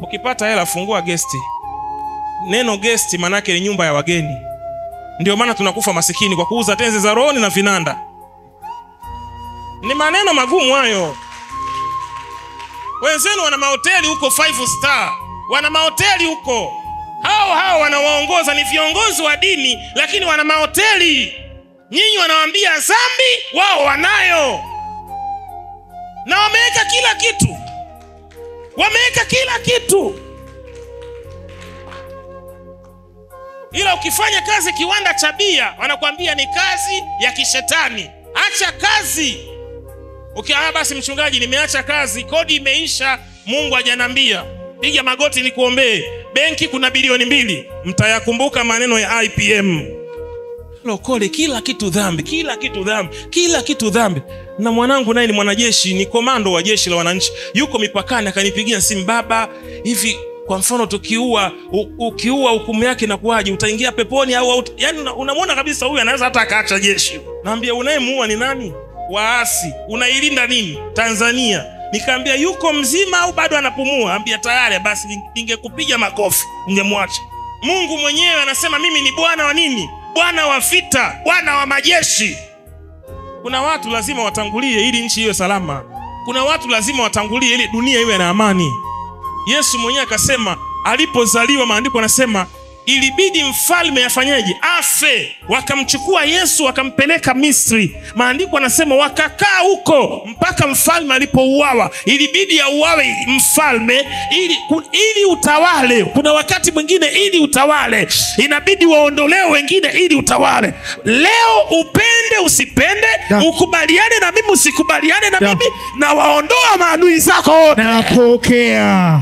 Ukipata hela fungua guest. Neno guest manake ni nyumba ya wageni. Ndio maana tunakufa masikini kwa kuuza tenzi za rohoni na vinanda. Ni maneno magumu hayo. Wenzenu wana mahoteli huko 5 star. Wana mahoteli huko. Hao wanawaongoza ni viongozi wa dini, lakini wana mahoteli. Nyinyi wanawaambia dhambi, wao wanayo. Na wameweka kila kitu. Wameweka kila kitu. Ila ukifanya kazi kiwanda cha bia, wanakuambia ni kazi ya kishetani. Acha kazi. Basi mchungaji, nimeacha kazi, kodi imeisha, Mungu hajaniambia. Piga magoti nikuombee. Benki kuna bilioni 2. Mtayakumbuka maneno ya IPM. Lokole, kila kitu dhambi, kila kitu dhambi, kila kitu dhambi. Na mwanangu naye ni mwanajeshi, ni komando wa jeshi la wananchi. Yuko mipakani, akanipigia simu, baba, hivi kwa mfano ukiua hukumu yake na kuaje, utaingia peponi au yani unamwona kabisa huyu anaweza hata akaacha jeshi. Naambia unayemuua ni nani? Waasi. Unailinda nini? Tanzania. Nikaambia yuko mzima au bado anapumua? Ambia tayari, basi ningekupiga makofi, ningemwacha. Mungu mwenyewe anasema mimi ni Bwana wa nini? Bwana wa vita, Bwana wa majeshi. Kuna watu lazima watangulie ili nchi iwe salama. Kuna watu lazima watangulie ili dunia iwe na amani. Yesu mwenyewe akasema alipozaliwa, maandiko yanasema ilibidi mfalme afanyeje? Afe. Wakamchukua Yesu wakampeleka Misri. Maandiko yanasema wakakaa huko mpaka mfalme alipouawa. Ilibidi auawe mfalme ili utawale. Kuna wakati mwingine ili utawale inabidi waondolewe wengine ili utawale. Leo upende usipende, ukubaliane na mimi usikubaliane na mimi, na waondoa maadui zako. Napokea.